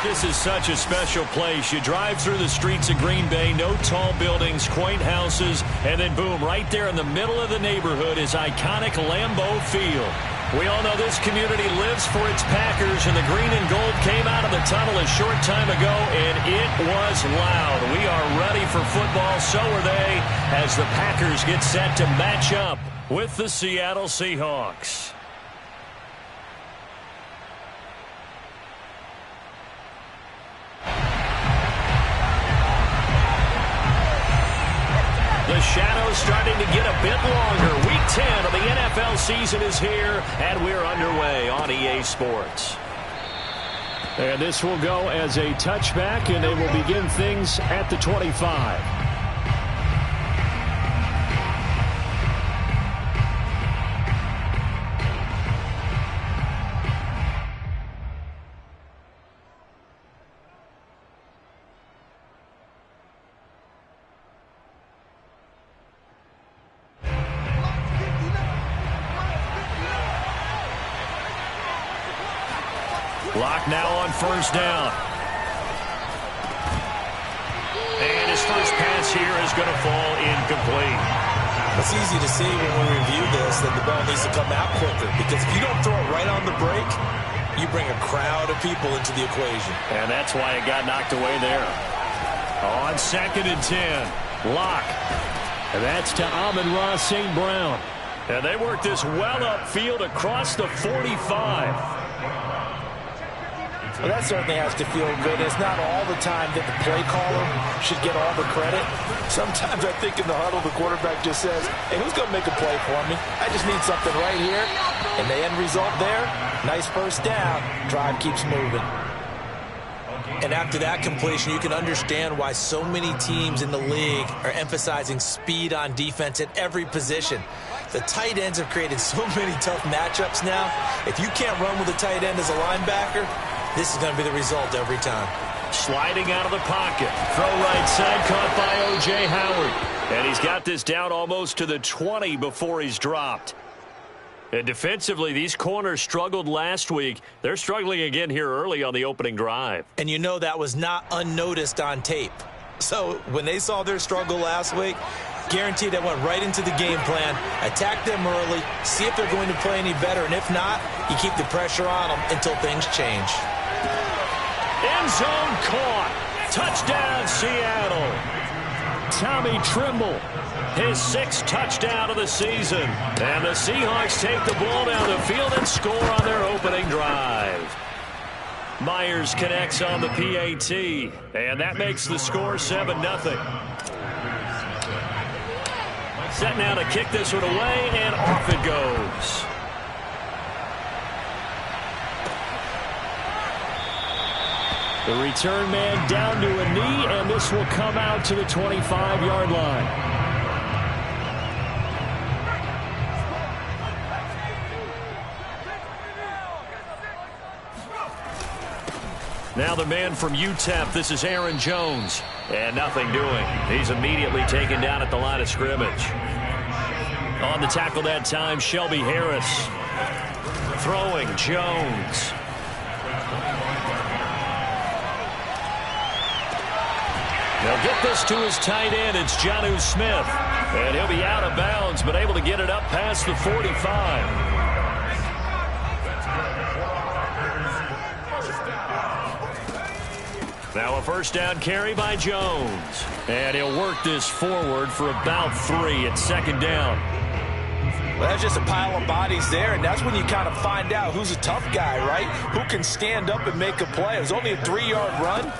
This is such a special place. You drive through the streets of Green Bay, no tall buildings, quaint houses, and then boom, right there in the middle of the neighborhood is iconic Lambeau Field. We all know this community lives for its Packers, and the green and gold came out of the tunnel a short time ago, and it was loud. We are ready for football, so are they, as the Packers get set to match up with the Seattle Seahawks. The shadow's starting to get a bit longer. Week 10 of the NFL season is here, and we're underway on EA Sports. And this will go as a touchback, and they will begin things at the 25. Lock now on first down. And his first pass here is going to fall incomplete. It's easy to see when we review this that the ball needs to come out quicker, because if you don't throw it right on the break, you bring a crowd of people into the equation. And that's why it got knocked away there. On 2nd and 10, Lock. And that's to Amon-Ra St. Brown. And they work this well upfield across the 45. Well, that certainly has to feel good. It's not all the time that the play caller should get all the credit. Sometimes I think in the huddle, the quarterback just says, hey, who's going to make a play for me? I just need something right here. And the end result there, nice first down. Drive keeps moving. And after that completion, you can understand why so many teams in the league are emphasizing speed on defense at every position. The tight ends have created so many tough matchups now. If you can't run with a tight end as a linebacker, this is going to be the result every time. Sliding out of the pocket. Throw right side, caught by O.J. Howard. And he's got this down almost to the 20 before he's dropped. And defensively, these corners struggled last week. They're struggling again here early on the opening drive. And you know that was not unnoticed on tape. So when they saw their struggle last week, guaranteed they went right into the game plan, attack them early, see if they're going to play any better, and if not, you keep the pressure on them until things change. End zone caught. Touchdown, Seattle. Tommy Tremble. His 6th touchdown of the season. And the Seahawks take the ball down the field and score on their opening drive. Myers connects on the PAT. And that makes the score 7-0. Set now to kick this one away, and off it goes. The return man down to a knee, and this will come out to the 25-yard line. Now the man from UTEP, this is Aaron Jones. And nothing doing. He's immediately taken down at the line of scrimmage. On the tackle that time, Shelby Harris. Throwing, Jones. They'll get this to his tight end. It's Jonnu Smith. And he'll be out of bounds, but able to get it up past the 45. Now a first down carry by Jones. And he'll work this forward for about 3 at 2nd down. Well, that's just a pile of bodies there, and that's when you kind of find out who's a tough guy, right? Who can stand up and make a play. It was only a 3-yard run,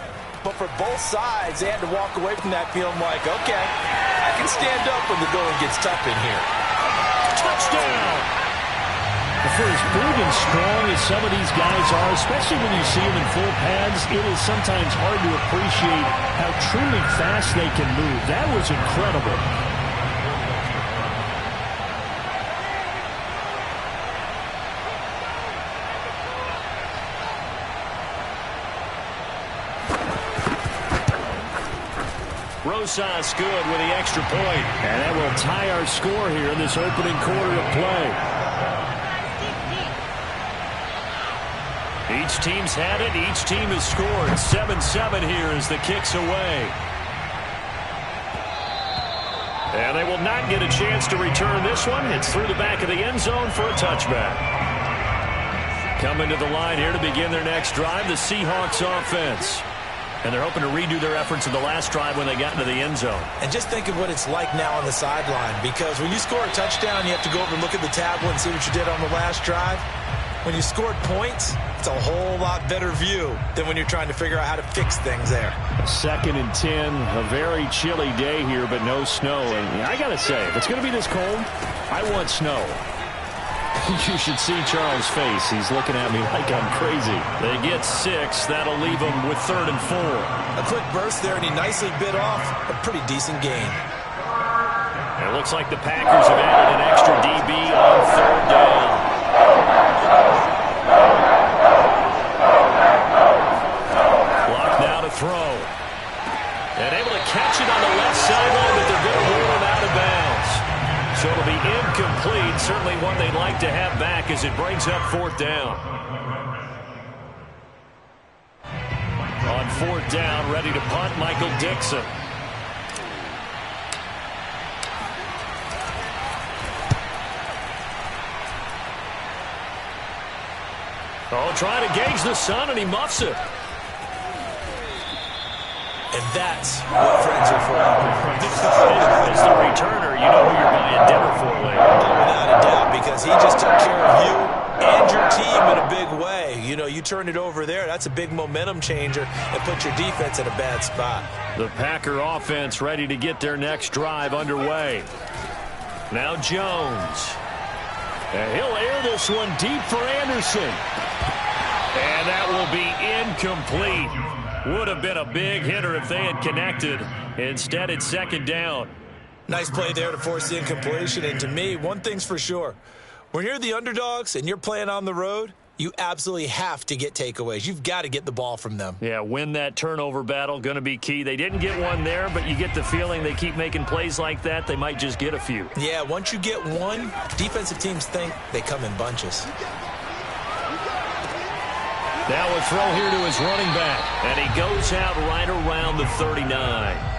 but for both sides, they had to walk away from that feeling like, okay, I can stand up when the going gets tough in here. Touchdown! For as big and strong as some of these guys are, especially when you see them in full pads, it is sometimes hard to appreciate how truly fast they can move. That was incredible. Rosas good with the extra point. And that will tie our score here in this opening quarter of play. He Each team's had it. Each team has scored. 7-7 here as the kick's away. And they will not get a chance to return this one. It's through the back of the end zone for a touchback. Coming to the line here to begin their next drive, the Seahawks offense. And they're hoping to redo their efforts in the last drive when they got into the end zone. And just think of what it's like now on the sideline, because when you score a touchdown, you have to go over and look at the tablet and see what you did on the last drive. When you scored points, it's a whole lot better view than when you're trying to figure out how to fix things there. 2nd and 10, a very chilly day here, but no snow. And I got to say, if it's going to be this cold, I want snow. You should see Charles' face. He's looking at me like I'm crazy. They get 6. That'll leave them with 3rd and 4. A quick burst there, and he nicely bit off a pretty decent gain. It looks like the Packers have added an extra DB on 3rd down. Clock now to throw. And able to catch it on the left sideline, but they're going to rule him out of bounds. So it'll be incomplete. Certainly one they'd like to have back as it brings up 4th down. On 4th down, ready to punt, Michael Dixon. Oh, trying to gauge the sun, and he muffs it. And that's what friends are for. As the returner, you know who you're buying dinner for later. Without a doubt, because he just took care of you and your team in a big way. You know, you turn it over there, that's a big momentum changer and puts your defense in a bad spot. The Packer offense ready to get their next drive underway. Now Jones. And he'll air this one deep for Anderson. And that will be incomplete. Would have been a big hitter if they had connected. Instead, it's 2nd down. Nice play there to force the incompletion. And to me, one thing's for sure. When you're the underdogs and you're playing on the road, you absolutely have to get takeaways. You've got to get the ball from them. Yeah, win that turnover battle, going to be key. They didn't get one there, but you get the feeling they keep making plays like that, they might just get a few. Yeah, once you get one, defensive teams think they come in bunches. Now a throw here to his running back, and he goes out right around the 39.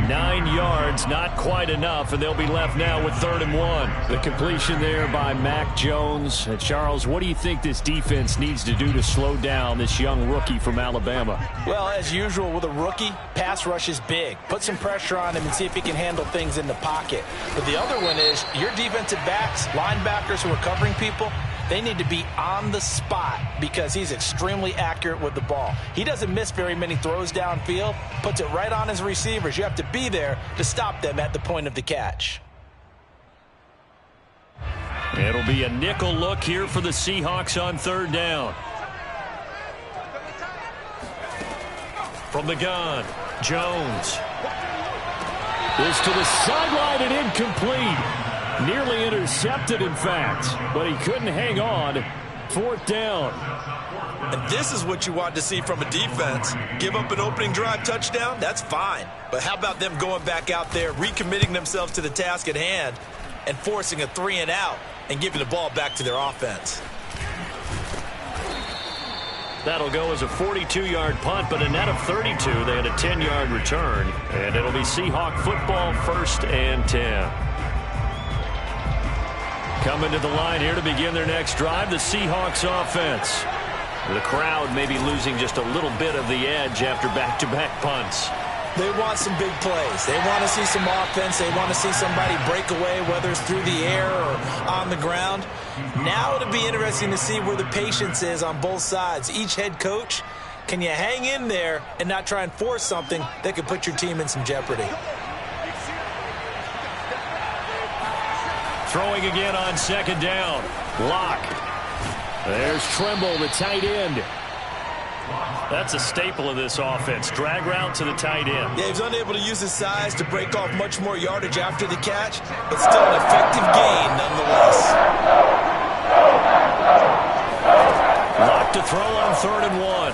9 yards, not quite enough, and they'll be left now with 3rd and 1. The completion there by Mac Jones. Charles, what do you think this defense needs to do to slow down this young rookie from Alabama? Well, as usual with a rookie, pass rush is big. Put some pressure on him and see if he can handle things in the pocket. But the other one is your defensive backs, linebackers who are covering people, they need to be on the spot because he's extremely accurate with the ball. He doesn't miss very many throws downfield, puts it right on his receivers. You have to be there to stop them at the point of the catch. It'll be a nickel look here for the Seahawks on 3rd down. From the gun, Jones. Is to the sideline and incomplete. Nearly intercepted, in fact, but he couldn't hang on. 4th down. And this is what you want to see from a defense. Give up an opening drive touchdown, that's fine. But how about them going back out there, recommitting themselves to the task at hand, and forcing a 3-and-out and giving the ball back to their offense? That'll go as a 42-yard punt, but a net of 32. They had a 10-yard return, and it'll be Seahawk football, 1st and 10. Coming to the line here to begin their next drive, the Seahawks offense. The crowd may be losing just a little bit of the edge after back-to-back punts. They want some big plays. They want to see some offense. They want to see somebody break away, whether it's through the air or on the ground. Now it'll be interesting to see where the patience is on both sides. Each head coach, can you hang in there and not try and force something that could put your team in some jeopardy? Throwing again on 2nd down. Lock. There's Tremble, the tight end. That's a staple of this offense. Drag route to the tight end. Yeah, he's unable to use his size to break off much more yardage after the catch, but still an effective gain nonetheless. Lock to throw on 3rd and 1.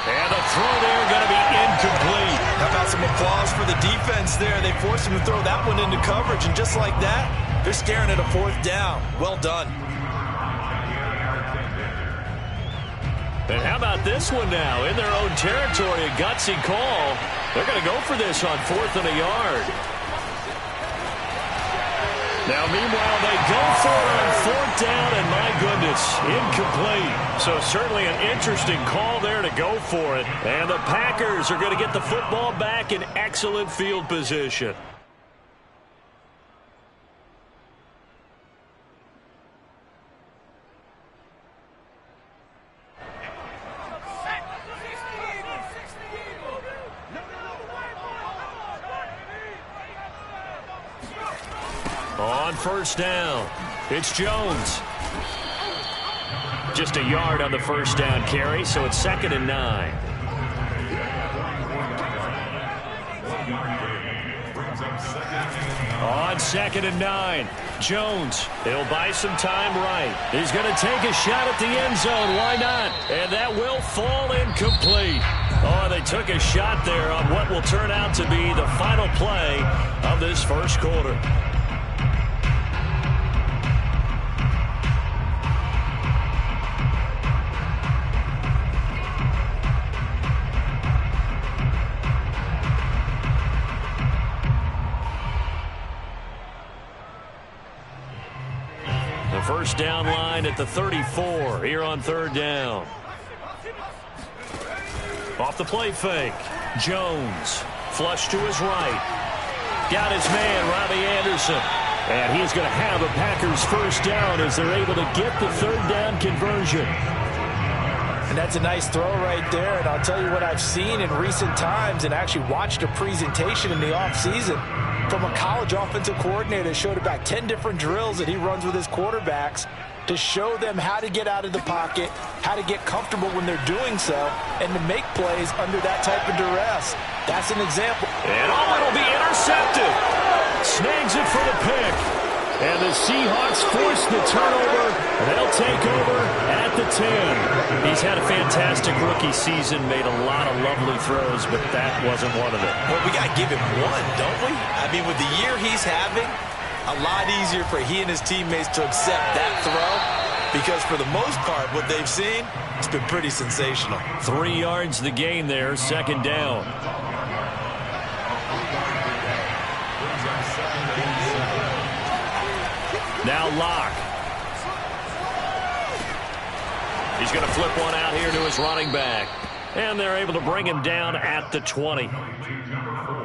And a throw there going to be incomplete. How about some applause for the defense there? They forced him to throw that one into coverage, and just like that, they're staring at a 4th down. Well done. And how about this one now? In their own territory, a gutsy call. They're going to go for this on 4th and a yard. Now, meanwhile, they go for it on 4th down, and my goodness, incomplete. So certainly an interesting call there to go for it. And the Packers are going to get the football back in excellent field position. On 1st down, it's Jones. Just a yard on the 1st down carry, so it's 2nd and 9. On 2nd and 9, Jones. He'll buy some time right. He's going to take a shot at the end zone. Why not? And that will fall incomplete. Oh, they took a shot there on what will turn out to be the final play of this first quarter. First down line at the 34 here on 3rd down. Off the play fake. Jones. Flush to his right. Got his man, Robbie Anderson. And he's going to have a Packers first down as they're able to get the 3rd down conversion. And that's a nice throw right there. And I'll tell you what I've seen in recent times and actually watched a presentation in the offseason from a college offensive coordinator. Showed about 10 different drills that he runs with his quarterbacks to show them how to get out of the pocket, how to get comfortable when they're doing so, and to make plays under that type of duress. That's an example. And it'll be intercepted. Snags it for the pick. And the Seahawks force the turnover. They'll take over at the 10. He's had a fantastic rookie season, made a lot of lovely throws, but that wasn't one of them. Well, we got to give him one, don't we? I mean, with the year he's having, a lot easier for he and his teammates to accept that throw because for the most part, what they've seen, it's been pretty sensational. 3 yards the gain there, 2nd down. Now Locke. He's going to flip one out here to his running back. And they're able to bring him down at the 20.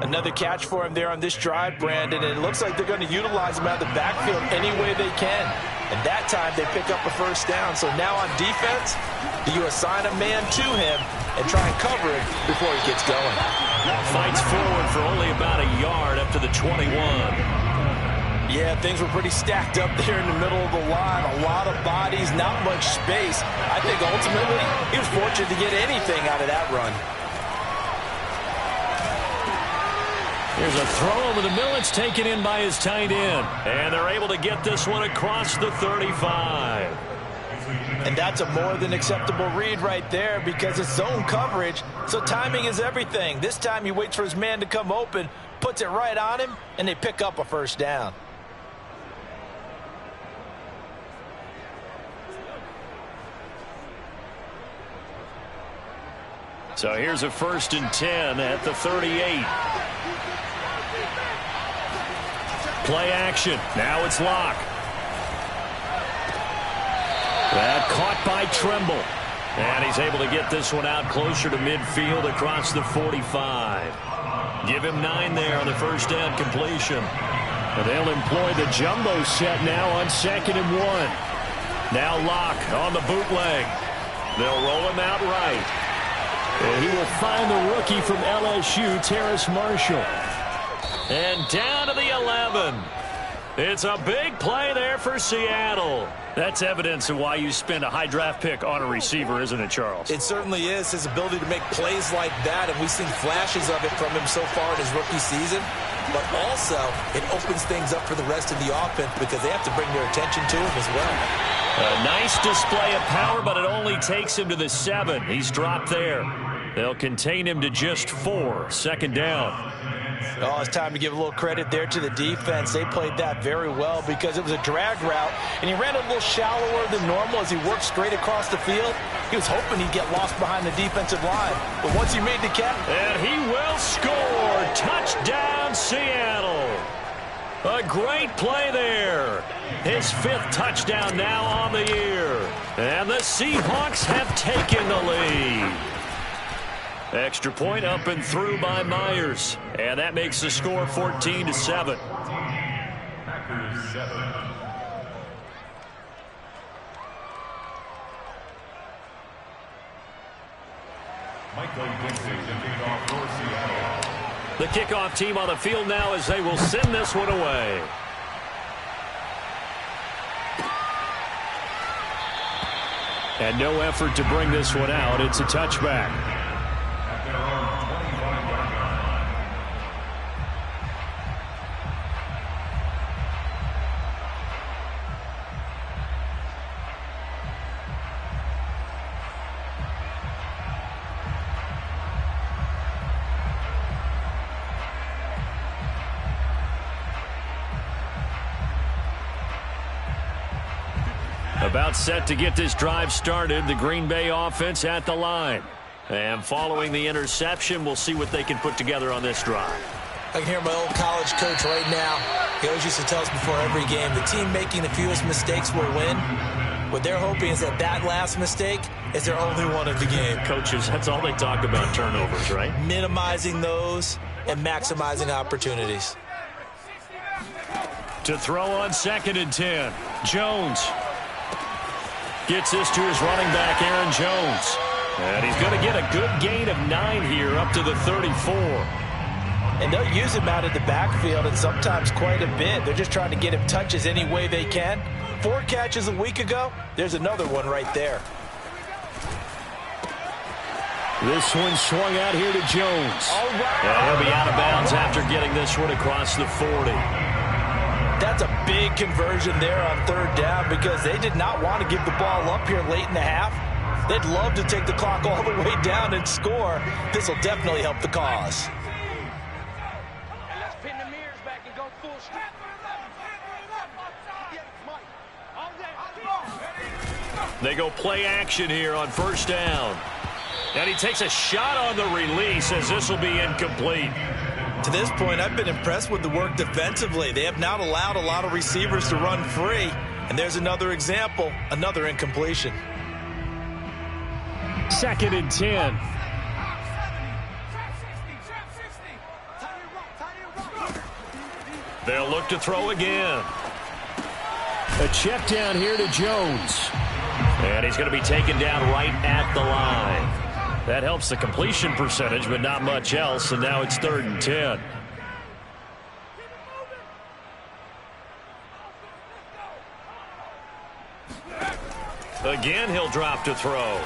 Another catch for him there on this drive, Brandon. And it looks like they're going to utilize him out of the backfield any way they can. And that time they pick up a first down. So now on defense, do you assign a man to him and try and cover it before he gets going? Fights forward for only about a yard up to the 21. Yeah, things were pretty stacked up there in the middle of the line. A lot of bodies, not much space. I think ultimately he was fortunate to get anything out of that run. Here's a throw over the middle. It's taken in by his tight end. And they're able to get this one across the 35. And that's a more than acceptable read right there because it's zone coverage, so timing is everything. This time he waits for his man to come open, puts it right on him, and they pick up a first down. So here's a 1st and 10 at the 38. Play action. Now it's Locke. That caught by Tremble. And he's able to get this one out closer to midfield across the 45. Give him 9 there on the first down completion. And they'll employ the jumbo set now on 2nd and 1. Now Locke on the bootleg. They'll roll him out right. And he will find the rookie from LSU, Terrace Marshall. And down to the 11. It's a big play there for Seattle. That's evidence of why you spend a high draft pick on a receiver, isn't it, Charles? It certainly is, his ability to make plays like that, and we've seen flashes of it from him so far in his rookie season. But also, it opens things up for the rest of the offense because they have to bring their attention to him as well. A nice display of power, but it only takes him to the 7. He's dropped there. They'll contain him to just 4. 2nd down. Oh, it's time to give a little credit there to the defense. They played that very well because it was a drag route, and he ran a little shallower than normal as he worked straight across the field. He was hoping he'd get lost behind the defensive line, but once he made the catch, and he will score. Touchdown, Seattle. A great play there. His 5th touchdown now on the year. And the Seahawks have taken the lead. Extra point up and through by Myers. And that makes the score 14-7. The kickoff team on the field now as they will send this one away. And no effort to bring this one out. It's a touchback. About set to get this drive started. The Green Bay offense at the line. And following the interception, we'll see what they can put together on this drive. I can hear my old college coach right now. He always used to tell us before every game, the team making the fewest mistakes will win. What they're hoping is that that last mistake is their only one of the game. Coaches, that's all they talk about, turnovers, right? Minimizing those and maximizing opportunities. To throw on 2nd and 10. Jones gets this to his running back, Aaron Jones. And he's going to get a good gain of 9 here up to the 34. And they'll use him out of the backfield and sometimes quite a bit. They're just trying to get him touches any way they can. 4 catches a week ago. There's another one right there. This one swung out here to Jones. All right. And he'll be out of bounds after getting this one across the 40. That's a big conversion there on 3rd down because they did not want to give the ball up here late in the half. They'd love to take the clock all the way down and score. This will definitely help the cause. Let's pin the mirrors back and go full strip. They go play action here on 1st down. And he takes a shot on the release as this will be incomplete. To this point, I've been impressed with the work defensively. They have not allowed a lot of receivers to run free. And there's another example, another incompletion. 2nd and 10. They'll look to throw again. A check down here to Jones. And he's going to be taken down right at the line. That helps the completion percentage, but not much else. And now it's 3rd and 10. Again, he'll drop to throw.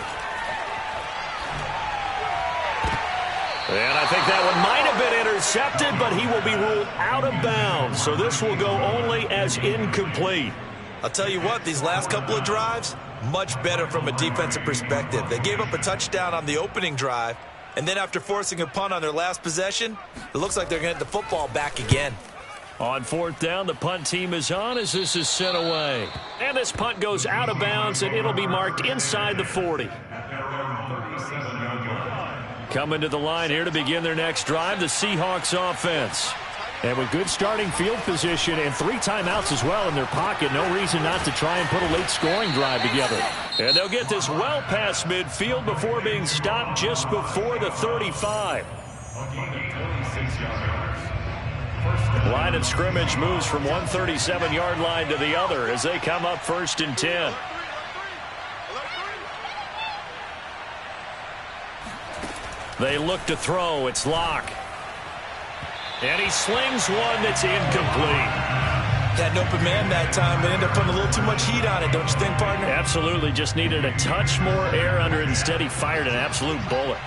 And I think that one might have been intercepted, but he will be ruled out of bounds. So this will go only as incomplete. I'll tell you what, these last couple of drives, much better from a defensive perspective. They gave up a touchdown on the opening drive, and then after forcing a punt on their last possession, it looks like they're going to get the football back again. On 4th down, the punt team is on as this is sent away. And this punt goes out of bounds, and it'll be marked inside the 40. Coming to the line here to begin their next drive, the Seahawks offense. And with good starting field position and 3 timeouts as well in their pocket, no reason not to try and put a late scoring drive together. And they'll get this well past midfield before being stopped just before the 35. Line of scrimmage moves from one 37-yard line to the other as they come up 1st and 10. They look to throw. It's Locke. And he slings one that's incomplete. Had an open man that time, but ended up putting a little too much heat on it, don't you think, partner? Absolutely. Just needed a touch more air under it. Instead, he fired an absolute bullet.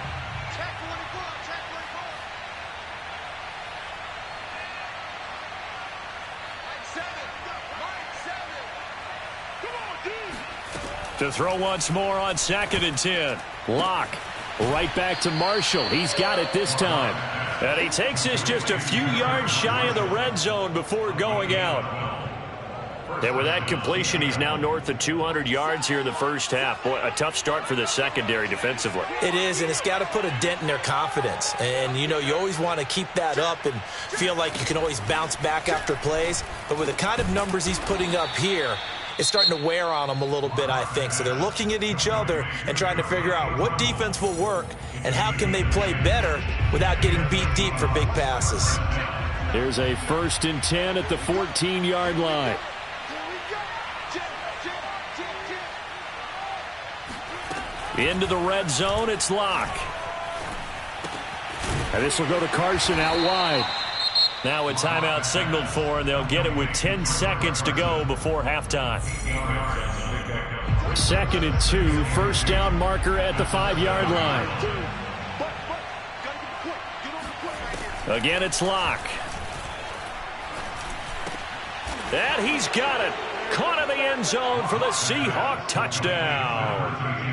To throw once more on 2nd and 10. Locke right back to Marshall. He's got it this time. And he takes this just a few yards shy of the red zone before going out. And with that completion, he's now north of 200 yards here in the first half. Boy, a tough start for the secondary defensively. It is, and it's got to put a dent in their confidence. And, you know, you always want to keep that up and feel like you can always bounce back after plays. But with the kind of numbers he's putting up here, it's starting to wear on them a little bit, I think. So they're looking at each other and trying to figure out what defense will work and how can they play better without getting beat deep for big passes. There's a 1st and 10 at the 14-yard line. Into the red zone, it's Locke. And this will go to Carson out wide. Now a timeout signaled for, and they'll get it with 10 seconds to go before halftime. 2nd and 2, 1st down marker at the 5-yard line. Again, it's Locke. And he's got it. Caught in the end zone for the Seahawk touchdown.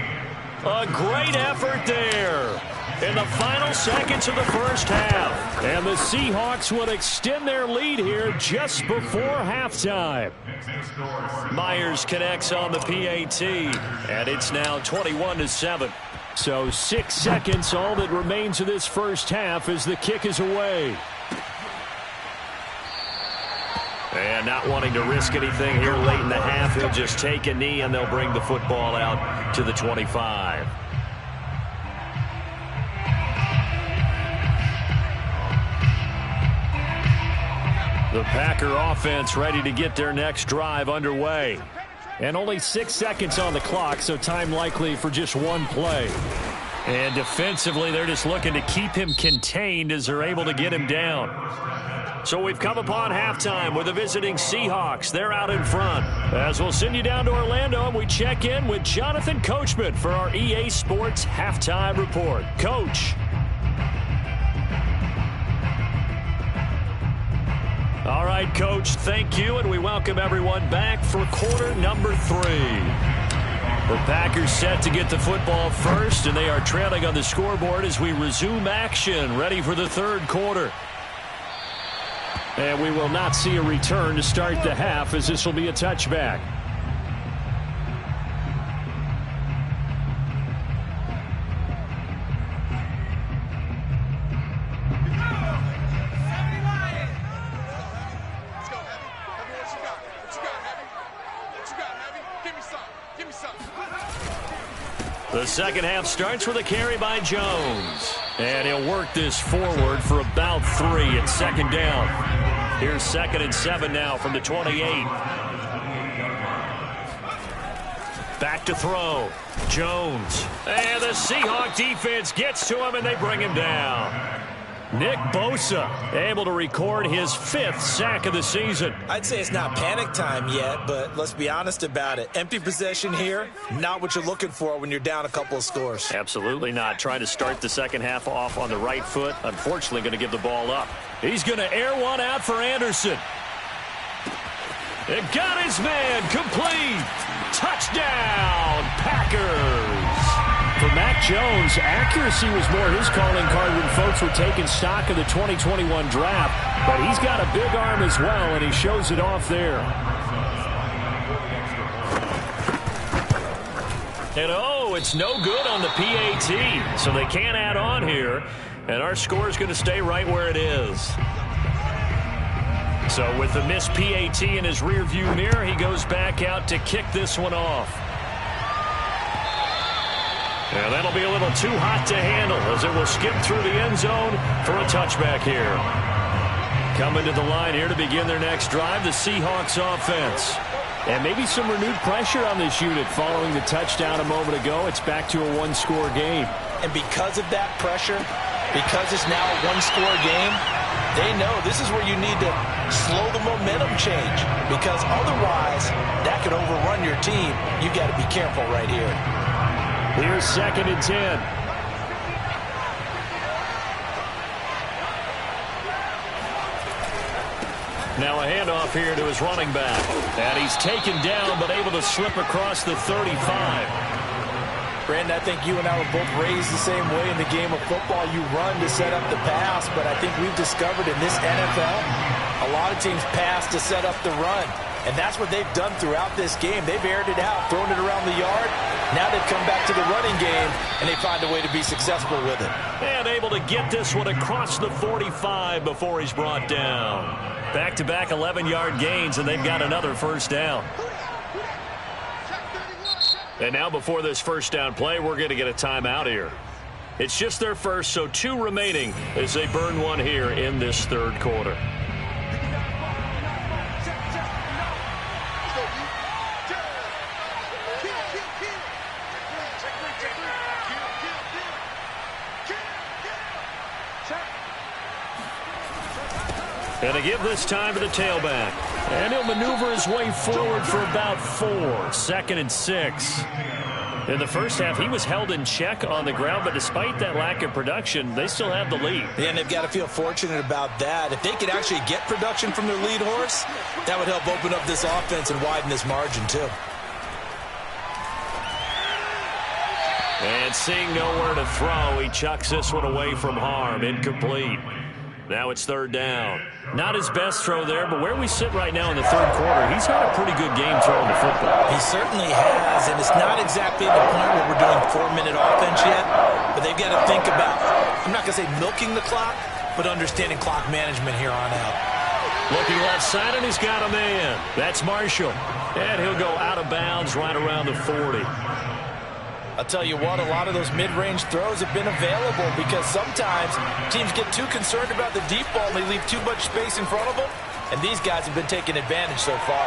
A great effort there in the final seconds of the first half. And the Seahawks will extend their lead here just before halftime. Myers connects on the PAT, and it's now 21-7. So 6 seconds, all that remains of this first half as the kick is away. And not wanting to risk anything here late in the half, he'll just take a knee and they'll bring the football out to the 25. The Packer offense ready to get their next drive underway. And only 6 seconds on the clock, so time likely for just one play. And defensively, they're just looking to keep him contained as they're able to get him down. So we've come upon halftime with the visiting Seahawks. They're out in front. As we'll send you down to Orlando, and we check in with Jonathan Coachman for our EA Sports Halftime Report. Coach. All right, Coach, thank you, and we welcome everyone back for quarter number 3. The Packers set to get the football first, and they are trailing on the scoreboard as we resume action, ready for the third quarter. And we will not see a return to start the half, as this will be a touchback. The second half starts with a carry by Jones. And he'll work this forward for about 3 at second down. Here's 2nd and 7 now from the 28. Back to throw. Jones. And the Seahawk defense gets to him, and they bring him down. Nick Bosa able to record his 5th sack of the season. I'd say it's not panic time yet, but let's be honest about it. Empty possession here, not what you're looking for when you're down a couple of scores. Absolutely not. Trying to start the second half off on the right foot. Unfortunately, going to give the ball up. He's going to air one out for Anderson. It got his man complete. Touchdown, Packers. For Mac Jones, accuracy was more his calling card when folks were taking stock of the 2021 draft, but he's got a big arm as well, and he shows it off there. And oh, it's no good on the PAT, so they can't add on here, and our score is going to stay right where it is. So with the missed PAT in his rearview mirror, he goes back out to kick this one off. And that'll be a little too hot to handle as it will skip through the end zone for a touchback here. Coming to the line here to begin their next drive, the Seahawks offense. And maybe some renewed pressure on this unit following the touchdown a moment ago. It's back to a one-score game. And because of that pressure, because it's now a one-score game, they know this is where you need to slow the momentum change, because otherwise that could overrun your team. You got to be careful right here. Here's 2nd and 10. Now a handoff here to his running back. And he's taken down but able to slip across the 35. Brandon, I think you and I were both raised the same way in the game of football. You run to set up the pass, but I think we've discovered in this NFL, a lot of teams pass to set up the run. And that's what they've done throughout this game. They've aired it out, thrown it around the yard. Now they've come back to the running game, and they find a way to be successful with it. And able to get this one across the 45 before he's brought down. Back-to-back 11-yard gains, and they've got another first down. And now before this first down play, we're going to get a timeout here. It's just their first, so 2 remaining as they burn one here in this third quarter. And to give this time to the tailback. And he'll maneuver his way forward for about 4. 2nd and 6. In the first half, he was held in check on the ground, but despite that lack of production, they still have the lead. Yeah, and they've got to feel fortunate about that. If they could actually get production from their lead horse, that would help open up this offense and widen this margin, too. And seeing nowhere to throw, he chucks this one away from harm. Incomplete. Now it's 3rd down. Not his best throw there, but where we sit right now in the third quarter, he's had a pretty good game throwing the football. He certainly has, and it's not exactly the point where we're doing 4-minute offense yet, but they've got to think about, I'm not going to say milking the clock, but understanding clock management here on out. Looking left side, and he's got a man. That's Marshall. And he'll go out of bounds right around the 40. I'll tell you what, a lot of those mid-range throws have been available because sometimes teams get too concerned about the deep ball and they leave too much space in front of them, and these guys have been taking advantage so far.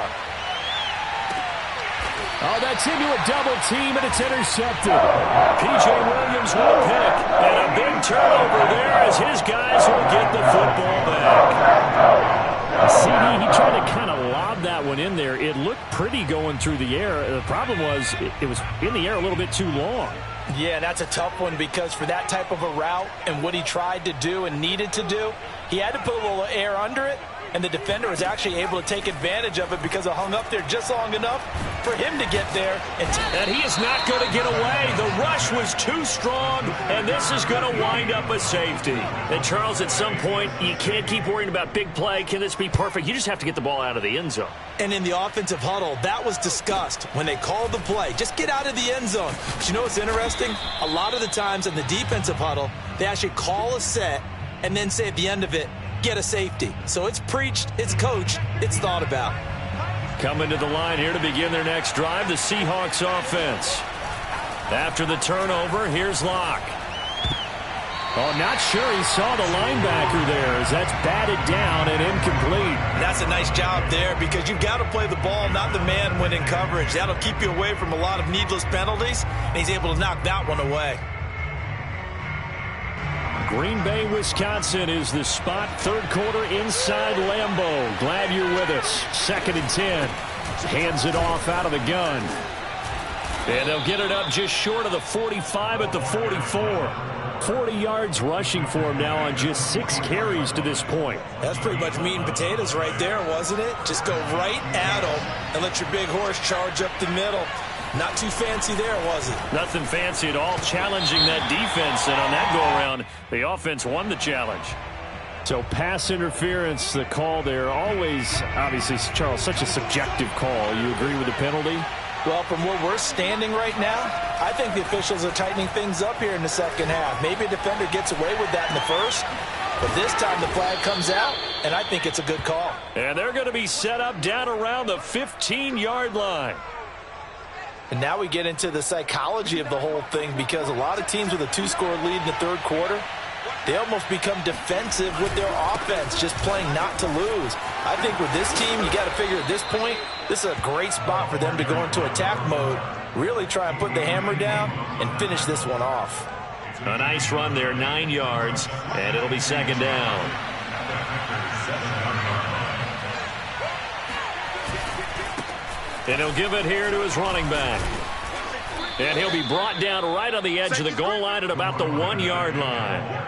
Oh, that's into a double team, and it's intercepted. P.J. Williams with a pick, and a big turnover there as his guys will get the football back. CD, he tried to kind of lob that one in there. It looked pretty going through the air. The problem was it was in the air a little bit too long. Yeah, that's a tough one because for that type of a route and what he tried to do and needed to do, he had to put a little air under it, and the defender was actually able to take advantage of it because it hung up there just long enough for him to get there. And he is not going to get away. The rush was too strong, and this is going to wind up a safety. And, Charles, at some point, you can't keep worrying about big play. Can this be perfect? You just have to get the ball out of the end zone. And in the offensive huddle, that was discussed when they called the play. Just get out of the end zone. But you know what's interesting? A lot of the times in the defensive huddle, they actually call a set and then say at the end of it, get a safety. So it's preached, it's coached, it's thought about. Coming to the line here to begin their next drive, the Seahawks offense. After the turnover, here's Locke. Oh, not sure he saw the linebacker there as that's batted down and incomplete. And that's a nice job there because you've got to play the ball, not the man when in coverage. That'll keep you away from a lot of needless penalties, and he's able to knock that one away. Green Bay, Wisconsin is the spot. Third quarter inside Lambeau. Glad you're with us. 2nd and 10. Hands it off out of the gun. And they'll get it up just short of the 45 at the 44. 40 yards rushing for him now on just 6 carries to this point. That's pretty much meat and potatoes right there, wasn't it? Just go right at him and let your big horse charge up the middle. Not too fancy there, was it? Nothing fancy at all, challenging that defense. And on that go-around, the offense won the challenge. So pass interference, the call there. Always, obviously, Charles, such a subjective call. You agree with the penalty? Well, from where we're standing right now, I think the officials are tightening things up here in the second half. Maybe a defender gets away with that in the first, but this time the flag comes out, and I think it's a good call. And they're going to be set up down around the 15-yard line. And now we get into the psychology of the whole thing because a lot of teams with a 2-score lead in the third quarter, they almost become defensive with their offense, just playing not to lose. I think with this team, you got to figure at this point, this is a great spot for them to go into attack mode, really try and put the hammer down and finish this one off. A nice run there, 9 yards, and it'll be 2nd down. And he'll give it here to his running back. And he'll be brought down right on the edge of the goal line at about the 1-yard line.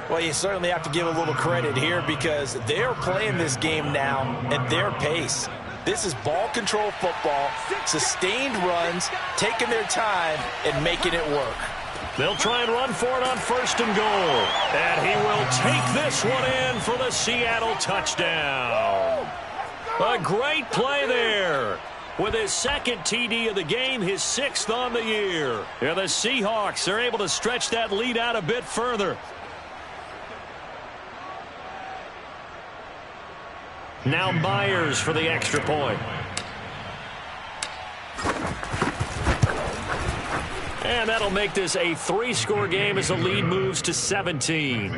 Well, you certainly have to give a little credit here because they're playing this game now at their pace. This is ball control football, sustained runs, taking their time, and making it work. They'll try and run for it on 1st and goal. And he will take this one in for the Seattle touchdown. A great play there. With his 2nd TD of the game, his 6th on the year. And the Seahawks are able to stretch that lead out a bit further. Now Myers for the extra point. And that'll make this a 3-score game as the lead moves to 17.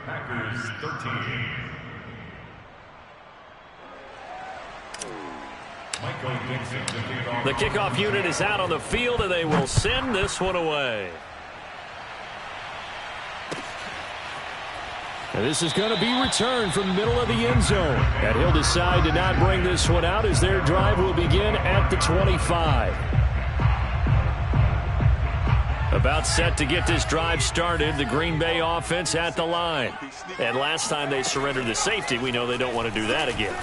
Packers 13. The kickoff unit is out on the field, and they will send this one away. And this is going to be returned from the middle of the end zone. And he'll decide to not bring this one out as their drive will begin at the 25. About set to get this drive started, the Green Bay offense at the line. And last time they surrendered the safety, we know they don't want to do that again.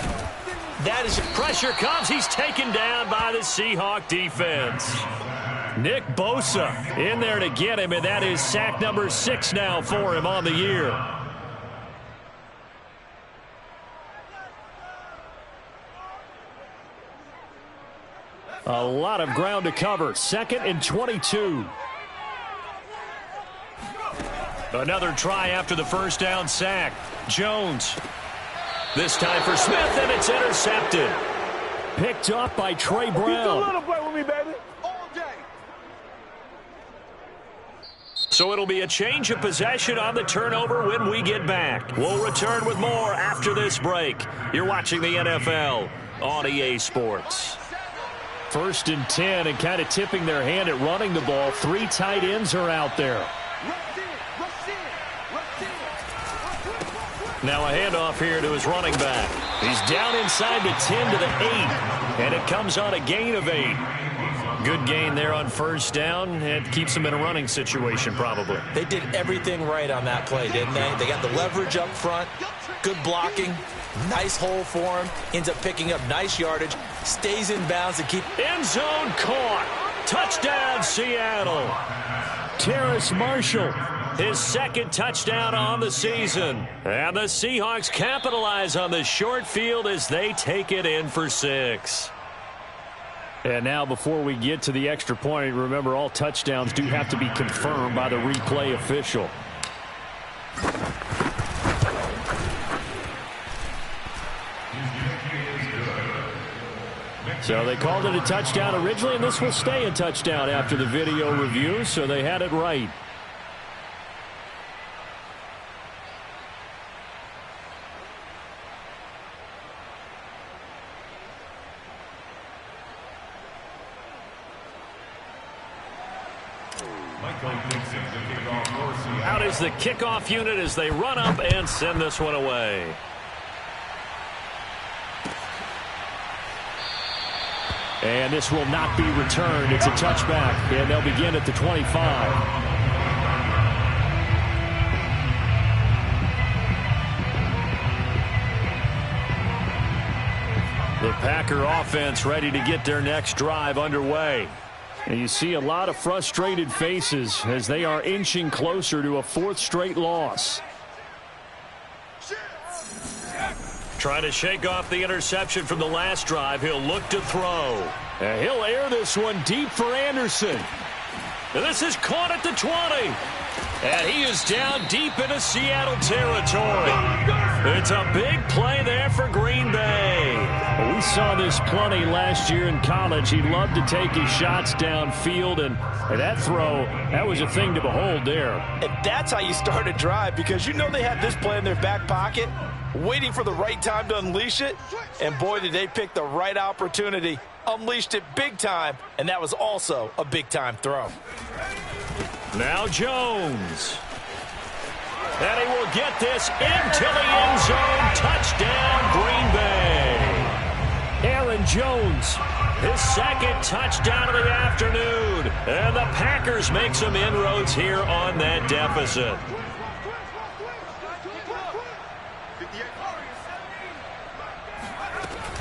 That is, pressure comes. He's taken down by the Seahawk defense. Nick Bosa in there to get him, and that is sack number 6 now for him on the year. A lot of ground to cover. 2nd and 22. Another try after the first down sack. Jones. This time for Smith, and it's intercepted. Picked up by Trey Brown. So it'll be a change of possession on the turnover when we get back. We'll return with more after this break. You're watching the NFL on EA Sports. 1st and 10, and kind of tipping their hand at running the ball. 3 tight ends are out there. Now a handoff here to his running back. He's down inside the 10 to the 8, and it comes on a gain of 8. Good gain there on 1st down. It keeps them in a running situation probably. They did everything right on that play, didn't they? They got the leverage up front, good blocking, nice hole for him, ends up picking up nice yardage, stays in bounds and keep... End zone caught. Touchdown, Seattle. Terrace Marshall. His 2nd touchdown on the season. And the Seahawks capitalize on the short field as they take it in for 6. And now before we get to the extra point, remember all touchdowns do have to be confirmed by the replay official. So they called it a touchdown originally, and this will stay a touchdown after the video review, so they had it right. Out is the kickoff unit as they run up and send this one away. And this will not be returned. It's a touchback, and they'll begin at the 25. The Packer offense ready to get their next drive underway. And you see a lot of frustrated faces as they are inching closer to a 4th straight loss. Trying to shake off the interception from the last drive. He'll look to throw. And he'll air this one deep for Anderson. And this is caught at the 20. And he is down deep into Seattle territory. It's a big play there for Green Bay. We saw this plenty last year in college. He loved to take his shots downfield, and that throw, that was a thing to behold there. And that's how you start a drive, because you know they have this play in their back pocket, waiting for the right time to unleash it. And boy, did they pick the right opportunity. Unleashed it big time, and that was also a big-time throw. Now Jones. And he will get this into the end zone. Touchdown, Green Bay. Aaron Jones. His 2nd touchdown of the afternoon. And the Packers make some inroads here on that deficit.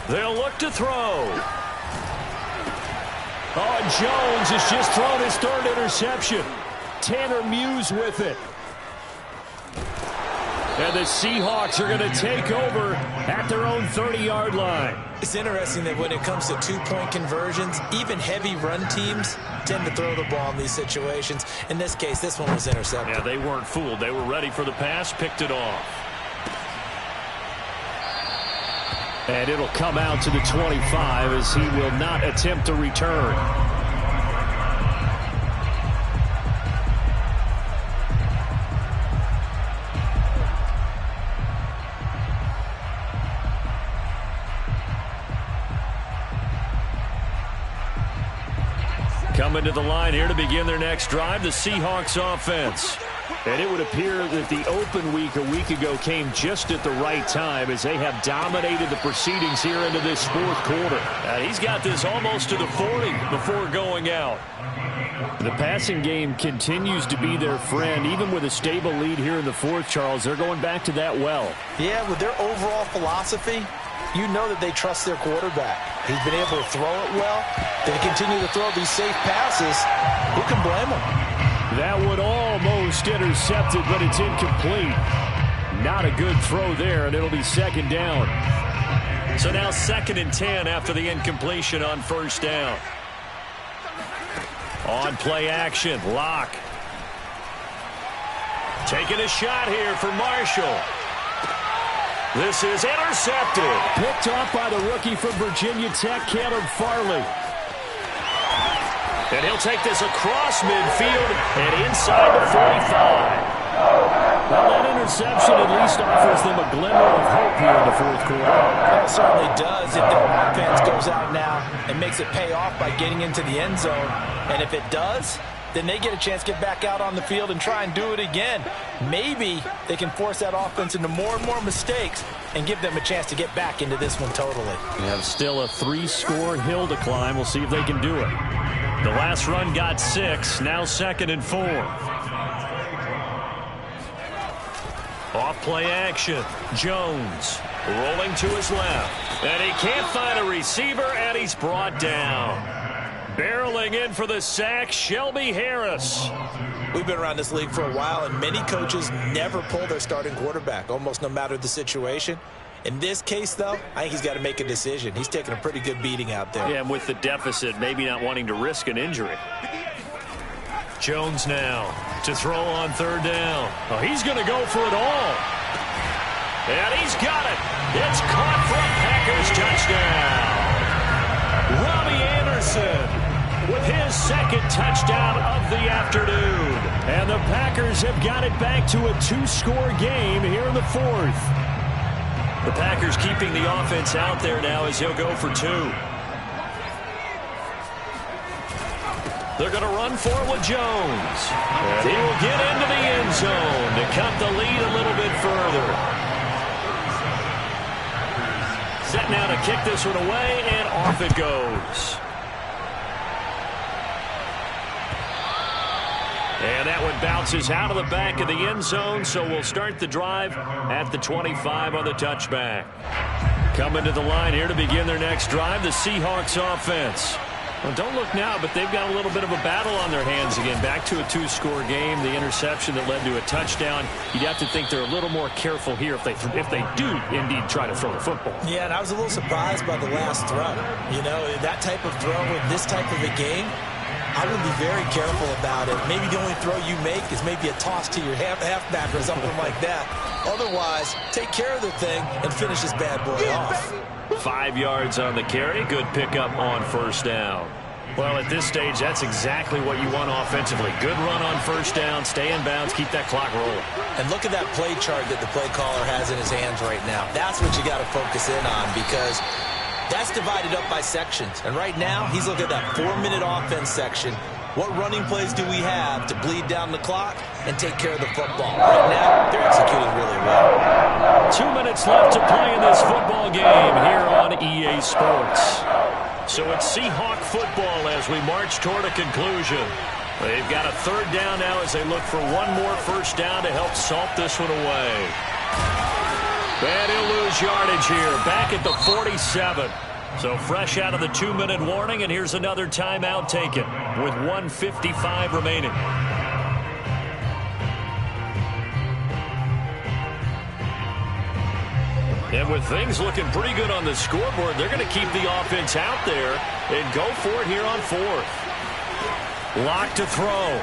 They'll look to throw. Oh, and Jones has just thrown his third interception. Tanner Muse with it. And the Seahawks are going to take over at their own 30-yard line. It's interesting that when it comes to two-point conversions, even heavy run teams tend to throw the ball in these situations. In this case, this one was intercepted. Yeah, they weren't fooled. They were ready for the pass, picked it off. And it'll come out to the 25 as he will not attempt to return. Coming to the line here to begin their next drive, the Seahawks offense. And it would appear that the open week a week ago came just at the right time as they have dominated the proceedings here into this fourth quarter. He's got this almost to the 40 before going out. The passing game continues to be their friend. Even with a stable lead here in the fourth, Charles, they're going back to that well. Yeah, with their overall philosophy, you know that they trust their quarterback. He's been able to throw it well. They continue to throw these safe passes. Who can blame them? That would almost intercepted, but it's incomplete. Not a good throw there, and it'll be second down. So now 2nd and 10 after the incompletion on first down. On play action, Locke. Taking a shot here for Marshall. This is intercepted. Picked off by the rookie from Virginia Tech, Caleb Farley. And he'll take this across midfield and inside the 45. Well, that interception at least offers them a glimmer of hope here in the fourth quarter. Well, it certainly does if their offense goes out now and makes it pay off by getting into the end zone. And if it does, then they get a chance to get back out on the field and try and do it again. Maybe they can force that offense into more and more mistakes and give them a chance to get back into this one totally. We have still a 3-score hill to climb. We'll see if they can do it. The last run got 6, now 2nd and 4. Off play action, Jones rolling to his left. And he can't find a receiver, and he's brought down. Barreling in for the sack, Shelby Harris. We've been around this league for a while, and many coaches never pull their starting quarterback, almost no matter the situation. In this case, though, I think he's got to make a decision. He's taking a pretty good beating out there. Yeah, and with the deficit, maybe not wanting to risk an injury. Jones now to throw on 3rd down. Oh, he's going to go for it all. And he's got it. It's caught for a Packers touchdown. Robbie Anderson with his 2nd touchdown of the afternoon. And the Packers have got it back to a 2-score game here in the 4th. The Packers keeping the offense out there now as he'll go for 2. They're going to run for it with Jones. And he will get into the end zone to cut the lead a little bit further. Set now to kick this one away, and off it goes. And that one bounces out of the back of the end zone, so we'll start the drive at the 25 on the touchback. Coming to the line here to begin their next drive, the Seahawks offense. Well, don't look now, but they've got a little bit of a battle on their hands again. Back to a 2-score game, the interception that led to a touchdown. You'd have to think they're a little more careful here if they do indeed try to throw the football. Yeah, and I was a little surprised by the last throw. You know, that type of throw in this type of a game, I would be very careful about it. Maybe the only throw you make is maybe a toss to your halfback or something like that. Otherwise, take care of the thing and finish this bad boy off. 5 yards on the carry. Good pickup on first down. Well, at this stage, that's exactly what you want offensively. Good run on first down, stay in bounds, keep that clock rolling. And look at that play chart that the play caller has in his hands right now. That's what you got to focus in on because that's divided up by sections. And right now, he's looking at that 4-minute offense section. What running plays do we have to bleed down the clock and take care of the football? Right now, they're executing really well. 2 minutes left to play in this football game here on EA Sports. So it's Seahawk football as we march toward a conclusion. They've got a 3rd down now as they look for one more first down to help salt this one away. And he'll lose yardage here, back at the 47. So fresh out of the 2-minute warning, and here's another timeout taken with 1:55 remaining. And with things looking pretty good on the scoreboard, they're going to keep the offense out there and go for it here on 4th. Lock to throw.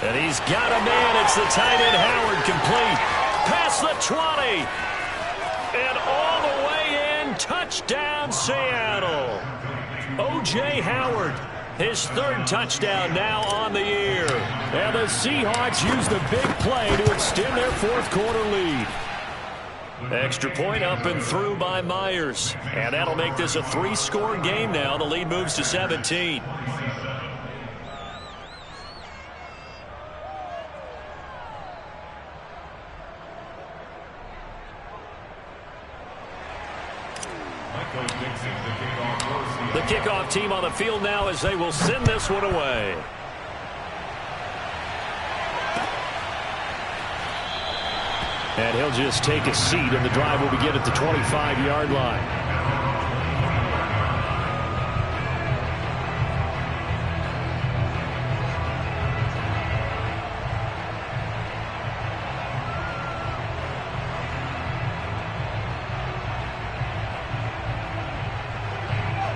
And he's got a man. It's the tight end Howard, complete. Past the 20. And all the way in. Touchdown, Seattle. O.J. Howard, his 3rd touchdown now on the year. And the Seahawks use the big play to extend their 4th quarter lead. Extra point up and through by Myers. And that'll make this a 3-score game now. The lead moves to 17. The kickoff team on the field now as they will send this one away. And he'll just take a seat, and the drive will begin at the 25-yard line.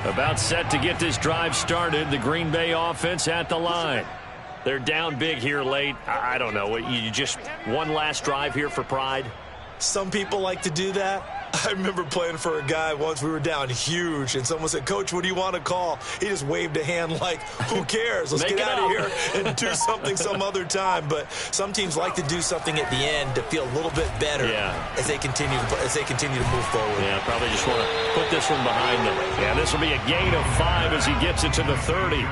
About set to get this drive started. The Green Bay offense at the line. They're down big here late. I don't know. You just one last drive here for pride? Some people like to do that. I remember playing for a guy once. We were down huge, and someone said, "Coach, what do you want to call?" He just waved a hand like, who cares? Let's get out of here and do something some other time. But some teams like to do something at the end to feel a little bit better as they continue to move forward. Yeah, probably just want to put this one behind them. Yeah, this will be a gain of 5 as he gets it to the 30.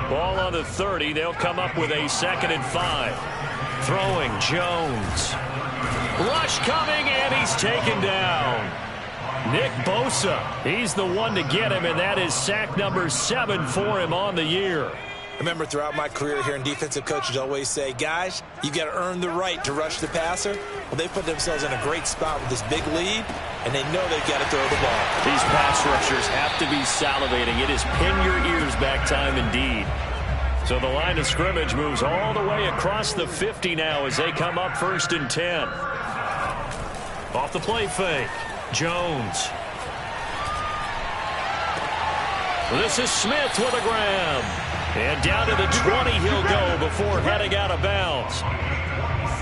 Ball on the 30. They'll come up with a 2nd and 5. Throwing Jones. Rush coming, and he's taken down. Nick Bosa, he's the one to get him, and that is sack number 7 for him on the year. I remember throughout my career hearing defensive coaches always say, guys, you got to earn the right to rush the passer. Well, they put themselves in a great spot with this big lead, and they know they've got to throw the ball. These pass rushers have to be salivating. It is pin your ears back time indeed. So the line of scrimmage moves all the way across the 50 now as they come up 1st and 10. Off the play fake, Jones. This is Smith with a grab. And down to the 20 he'll go before heading out of bounds.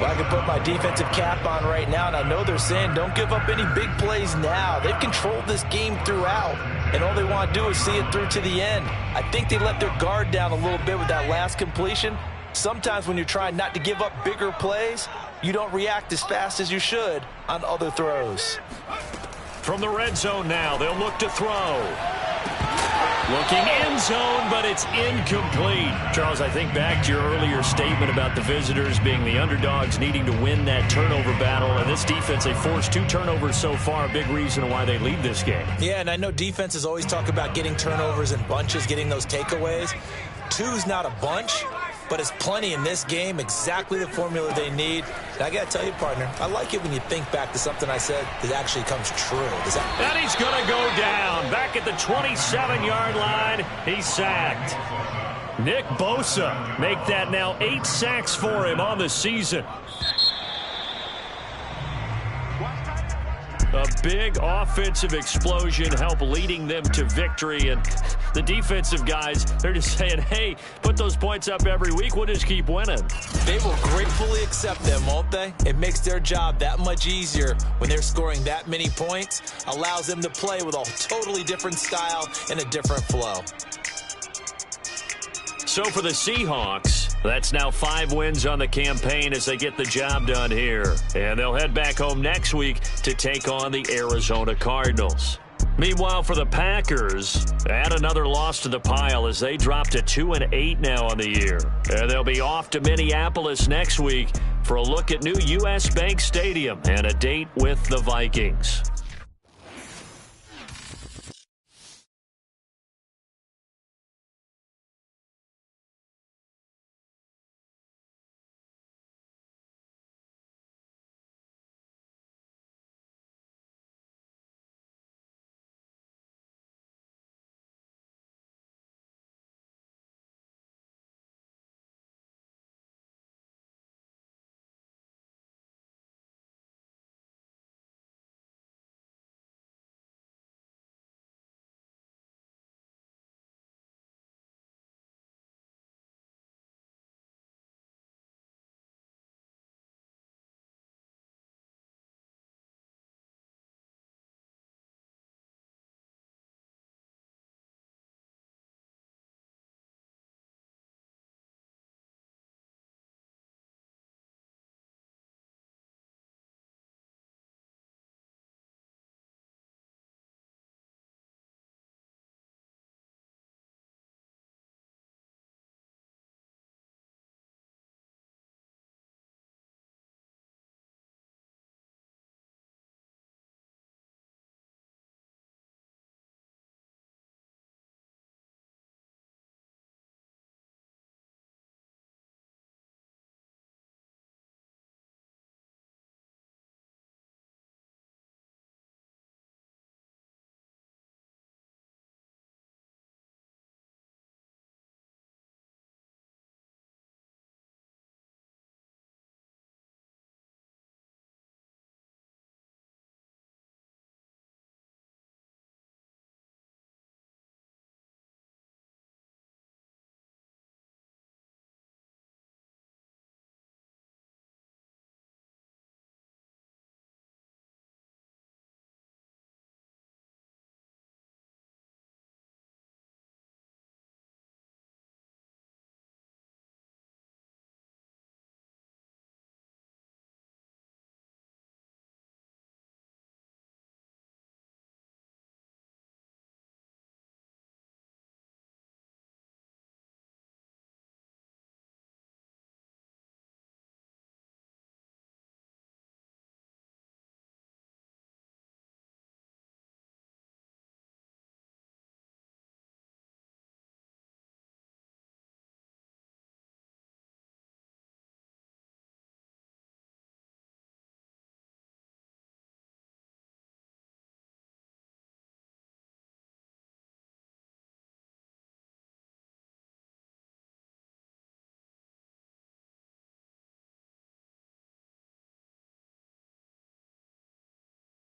Well, I can put my defensive cap on right now, and I know they're saying don't give up any big plays now. They've controlled this game throughout, and all they want to do is see it through to the end. I think they let their guard down a little bit with that last completion. Sometimes when you're trying not to give up bigger plays, you don't react as fast as you should on other throws. From the red zone now, they'll look to throw. Looking end zone, but it's incomplete. Charles, I think back to your earlier statement about the visitors being the underdogs needing to win that turnover battle. And this defense, they forced 2 turnovers so far, a big reason why they lead this game. Yeah, and I know defenses always talk about getting turnovers in bunches, getting those takeaways. 2's not a bunch, but it's plenty in this game, exactly the formula they need. And I got to tell you, partner, I like it when you think back to something I said that actually comes true. And he's going to go down. Back at the 27-yard line, he's sacked. Nick Bosa make that now 8 sacks for him on the season. A big offensive explosion help leading them to victory. And the defensive guys, they're just saying, hey, put those points up every week. We'll just keep winning. They will gratefully accept them, won't they? It makes their job that much easier when they're scoring that many points. Allows them to play with a totally different style and a different flow. So for the Seahawks, that's now 5 wins on the campaign as they get the job done here. And they'll head back home next week to take on the Arizona Cardinals. Meanwhile, for the Packers, add another loss to the pile as they drop to 2-8 now on the year. And they'll be off to Minneapolis next week for a look at new U.S. Bank Stadium and a date with the Vikings.